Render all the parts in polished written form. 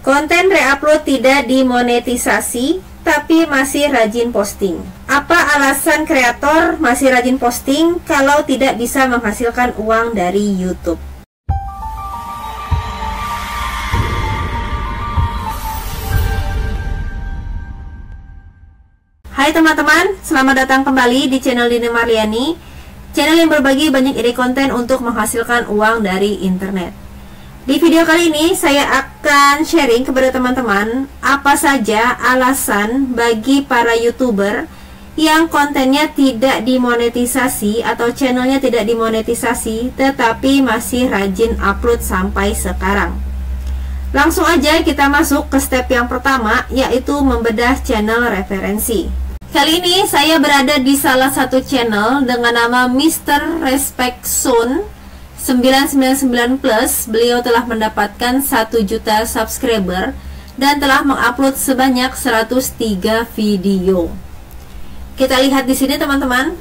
Konten reupload tidak dimonetisasi, tapi masih rajin posting. Apa alasan kreator masih rajin posting kalau tidak bisa menghasilkan uang dari YouTube? Hai teman-teman, selamat datang kembali di channel Dini Marliani, channel yang berbagi banyak ide konten untuk menghasilkan uang dari internet. Di video kali ini saya akan sharing kepada teman-teman apa saja alasan bagi para YouTuber yang kontennya tidak dimonetisasi atau channelnya tidak dimonetisasi tetapi masih rajin upload sampai sekarang. Langsung aja kita masuk ke step yang pertama, yaitu membedah channel referensi. Kali ini saya berada di salah satu channel dengan nama Mr. Respect Zone 999 Plus. Beliau telah mendapatkan 1 juta subscriber dan telah mengupload sebanyak 103 video. Kita lihat di sini teman-teman.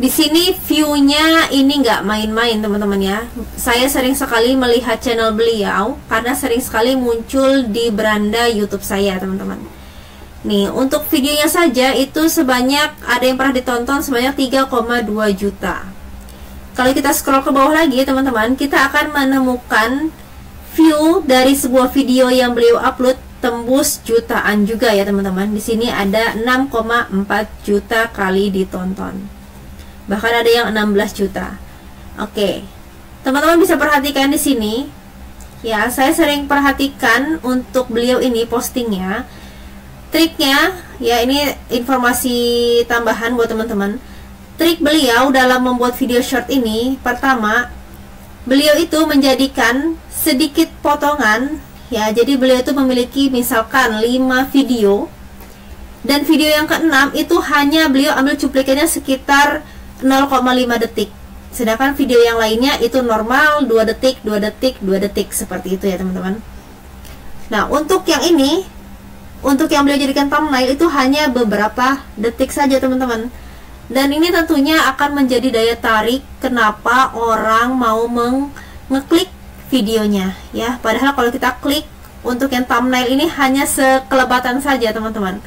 Di sini view-nya ini nggak main-main teman-teman ya. Saya sering sekali melihat channel beliau karena sering sekali muncul di beranda YouTube saya teman-teman. Nih, untuk videonya saja itu sebanyak, ada yang pernah ditonton sebanyak 3,2 juta. Kalau kita scroll ke bawah lagi teman-teman, kita akan menemukan view dari sebuah video yang beliau upload tembus jutaan juga ya teman-teman. Di sini ada 6,4 juta kali ditonton. Bahkan ada yang 16 juta. Oke. Teman-teman bisa perhatikan di sini. Ya, saya sering perhatikan untuk beliau ini postingnya. Triknya, ya ini informasi tambahan buat teman-teman. Trik beliau dalam membuat video short ini, pertama, beliau itu menjadikan sedikit potongan, ya. Jadi beliau itu memiliki misalkan 5 video, dan video yang ke-6 itu hanya beliau ambil cuplikannya sekitar 0,5 detik. Sedangkan video yang lainnya itu normal 2 detik, 2 detik, 2 detik, seperti itu ya teman-teman. Nah, untuk yang ini, untuk yang beliau jadikan thumbnail itu hanya beberapa detik saja teman-teman. Dan ini tentunya akan menjadi daya tarik kenapa orang mau ngeklik videonya ya. Padahal kalau kita klik untuk yang thumbnail ini hanya sekelebatan saja teman-teman.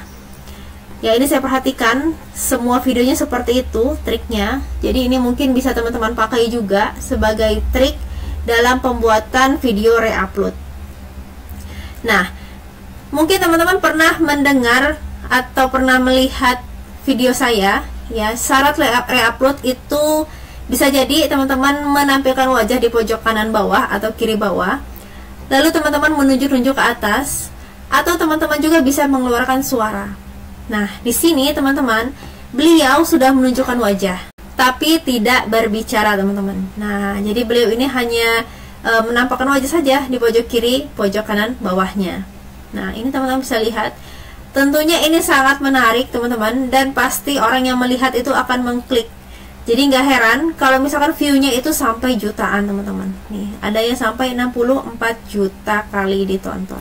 Ya, ini saya perhatikan semua videonya seperti itu triknya. Jadi ini mungkin bisa teman-teman pakai juga sebagai trik dalam pembuatan video reupload. Nah, mungkin teman-teman pernah mendengar atau pernah melihat video saya. Ya, syarat reupload itu bisa jadi teman-teman menampilkan wajah di pojok kanan bawah atau kiri bawah. Lalu teman-teman menunjuk-nunjuk ke atas, atau teman-teman juga bisa mengeluarkan suara. Nah, di sini teman-teman, beliau sudah menunjukkan wajah, tapi tidak berbicara teman-teman. Nah, jadi beliau ini hanya menampakkan wajah saja di pojok kiri, pojok kanan bawahnya. Nah, ini teman-teman bisa lihat. Tentunya ini sangat menarik teman-teman, dan pasti orang yang melihat itu akan mengklik. Jadi nggak heran kalau misalkan view-nya itu sampai jutaan teman-teman. Nih, ada yang sampai 64 juta kali ditonton.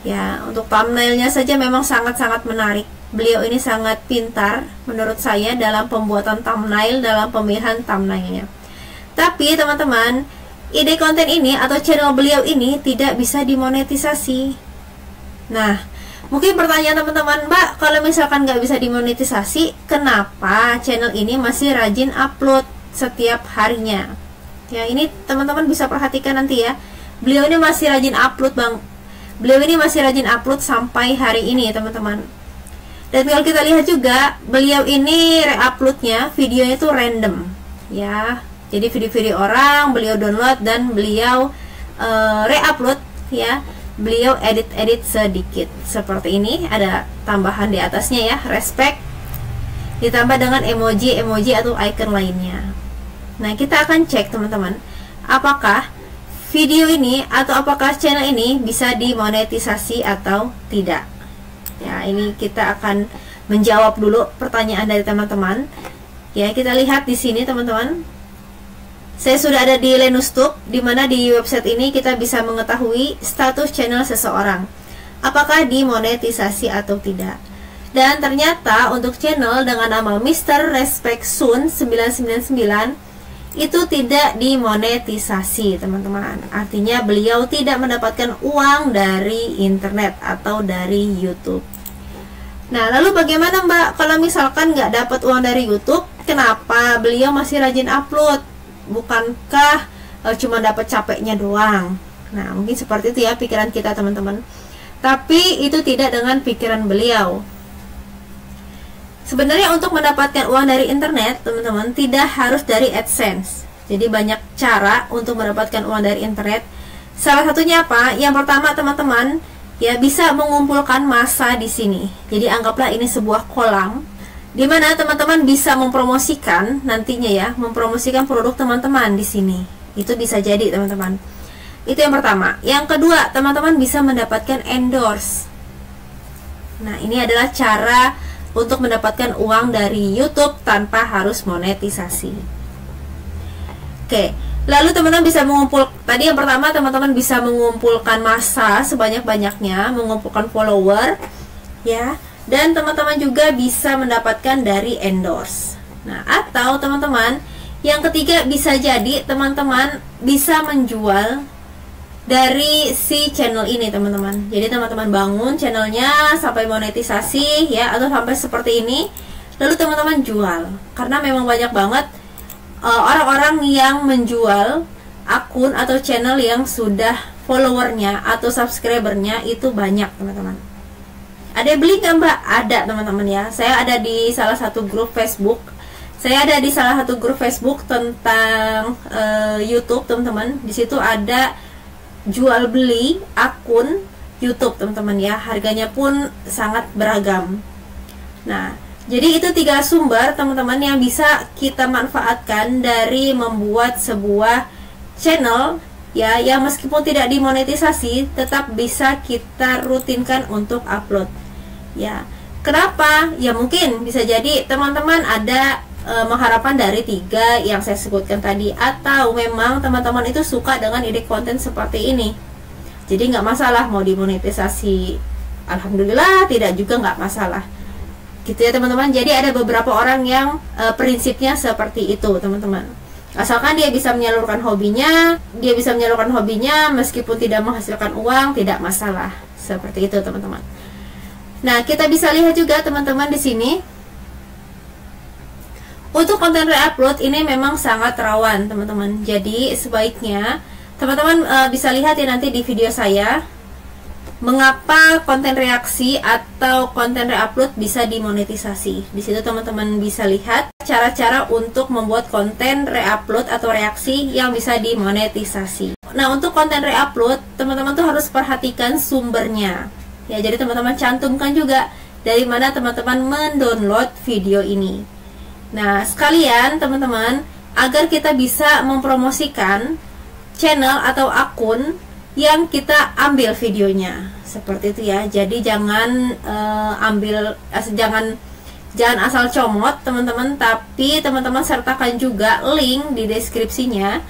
Ya, untuk thumbnailnya saja memang sangat-sangat menarik. Beliau ini sangat pintar menurut saya dalam pembuatan thumbnail, dalam pemilihan thumbnailnya. Tapi teman-teman, ide konten ini atau channel beliau ini tidak bisa dimonetisasi. Nah, mungkin pertanyaan teman-teman, Mbak, kalau misalkan nggak bisa dimonetisasi, kenapa channel ini masih rajin upload setiap harinya? Ya, ini teman-teman bisa perhatikan nanti ya. Beliau ini masih rajin upload, Bang. Beliau ini masih rajin upload sampai hari ini ya teman-teman. Dan kalau kita lihat juga, beliau ini reuploadnya, videonya itu random. Ya, jadi video-video orang, beliau download dan beliau reupload ya. Beliau edit-edit sedikit seperti ini, ada tambahan di atasnya ya, respect, ditambah dengan emoji-emoji atau icon lainnya. Nah, kita akan cek teman-teman, apakah video ini atau apakah channel ini bisa dimonetisasi atau tidak. Ya, ini kita akan menjawab dulu pertanyaan dari teman-teman. Ya, kita lihat di sini teman-teman. Saya sudah ada di Lenustube, di mana di website ini kita bisa mengetahui status channel seseorang, apakah dimonetisasi atau tidak. Dan ternyata untuk channel dengan nama Mr. Respect Zone 999 itu tidak dimonetisasi, teman-teman. Artinya beliau tidak mendapatkan uang dari internet atau dari YouTube. Nah, lalu bagaimana Mbak kalau misalkan nggak dapat uang dari YouTube? Kenapa beliau masih rajin upload? Bukankah cuma dapat capeknya doang? Nah, mungkin seperti itu ya pikiran kita, teman-teman. Tapi itu tidak dengan pikiran beliau. Sebenarnya untuk mendapatkan uang dari internet, teman-teman, tidak harus dari AdSense. Jadi banyak cara untuk mendapatkan uang dari internet. Salah satunya apa? Yang pertama, teman-teman, ya bisa mengumpulkan massa di sini. Jadi anggaplah ini sebuah kolam di mana teman-teman bisa mempromosikan nantinya ya, mempromosikan produk teman-teman di sini. Itu bisa jadi, teman-teman. Itu yang pertama. Yang kedua, teman-teman bisa mendapatkan endorse. Nah, ini adalah cara untuk mendapatkan uang dari YouTube tanpa harus monetisasi. Oke, lalu teman-teman bisa mengumpul. Tadi yang pertama, teman-teman bisa mengumpulkan massa sebanyak-banyaknya, mengumpulkan follower, ya. Dan teman-teman juga bisa mendapatkan dari endorse. Nah, atau teman-teman, yang ketiga bisa jadi teman-teman bisa menjual dari si channel ini, teman-teman. Jadi teman-teman bangun channelnya sampai monetisasi ya, atau sampai seperti ini, lalu teman-teman jual. Karena memang banyak banget orang-orang yang menjual akun atau channel yang sudah followernya atau subscribernya itu banyak, teman-teman. Ada yang beli nggak Mbak? Ada, teman-teman ya. Saya ada di salah satu grup Facebook. Saya ada di salah satu grup Facebook tentang YouTube, teman-teman. Di situ ada jual beli akun YouTube, teman-teman ya. Harganya pun sangat beragam. Nah, jadi itu 3 sumber, teman-teman, yang bisa kita manfaatkan dari membuat sebuah channel ya, yang meskipun tidak dimonetisasi tetap bisa kita rutinkan untuk upload. Ya, kenapa? Ya mungkin bisa jadi teman-teman ada mengharapkan dari 3 yang saya sebutkan tadi, atau memang teman-teman itu suka dengan ide konten seperti ini, jadi nggak masalah mau dimonetisasi. Alhamdulillah, tidak juga nggak masalah, gitu ya teman-teman. Jadi ada beberapa orang yang prinsipnya seperti itu, teman-teman. Asalkan dia bisa menyalurkan hobinya, meskipun tidak menghasilkan uang, tidak masalah. Seperti itu, teman-teman. Nah, kita bisa lihat juga, teman-teman, di sini untuk konten reupload ini memang sangat rawan, teman-teman. Jadi sebaiknya teman-teman bisa lihat ya nanti di video saya, mengapa konten reaksi atau konten reupload bisa dimonetisasi. Di situ teman-teman bisa lihat cara-cara untuk membuat konten reupload atau reaksi yang bisa dimonetisasi. Nah, untuk konten reupload, teman-teman tuh harus perhatikan sumbernya. Ya, jadi teman-teman cantumkan juga dari mana teman-teman mendownload video ini. Nah, sekalian teman-teman, agar kita bisa mempromosikan channel atau akun yang kita ambil videonya, seperti itu ya. Jadi jangan jangan asal comot, teman-teman, tapi teman-teman sertakan juga link di deskripsinya,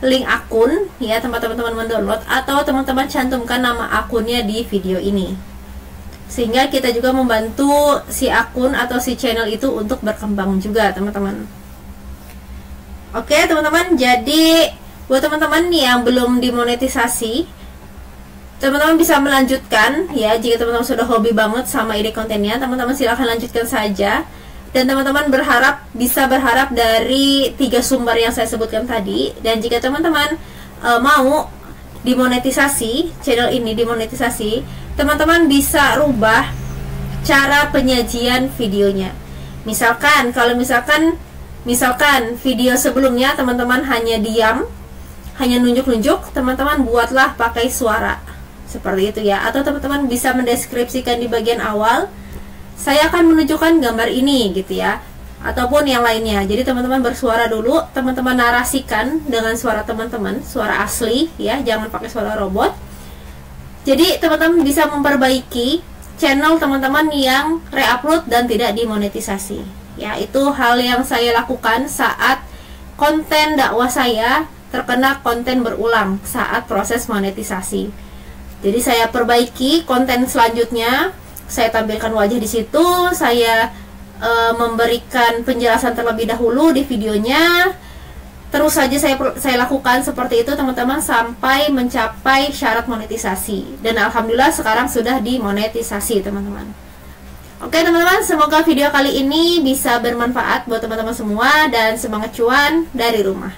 link akun ya tempat teman-teman mendownload, atau teman-teman cantumkan nama akunnya di video ini, sehingga kita juga membantu si akun atau si channel itu untuk berkembang juga, teman-teman. Oke, teman-teman, jadi buat teman-teman yang belum dimonetisasi, teman-teman bisa melanjutkan ya. Jika teman-teman sudah hobi banget sama ide kontennya, teman-teman silahkan lanjutkan saja. Dan teman-teman bisa berharap dari 3 sumber yang saya sebutkan tadi. Dan jika teman-teman mau dimonetisasi, channel ini dimonetisasi, teman-teman bisa rubah cara penyajian videonya. Misalkan, kalau misalkan video sebelumnya teman-teman hanya diam, hanya nunjuk-nunjuk, teman-teman buatlah pakai suara, seperti itu ya. Atau teman-teman bisa mendeskripsikan di bagian awal, saya akan menunjukkan gambar ini, gitu ya, ataupun yang lainnya. Jadi teman-teman bersuara dulu, teman-teman narasikan dengan suara teman-teman, suara asli ya, jangan pakai suara robot. Jadi teman-teman bisa memperbaiki channel teman-teman yang reupload dan tidak dimonetisasi. Ya, itu hal yang saya lakukan saat konten dakwah saya terkena konten berulang saat proses monetisasi. Jadi saya perbaiki konten selanjutnya, saya tampilkan wajah di situ, saya memberikan penjelasan terlebih dahulu di videonya, terus saja saya lakukan seperti itu teman-teman sampai mencapai syarat monetisasi, dan alhamdulillah sekarang sudah dimonetisasi teman-teman. Oke teman-teman, semoga video kali ini bisa bermanfaat buat teman-teman semua, dan semangat cuan dari rumah.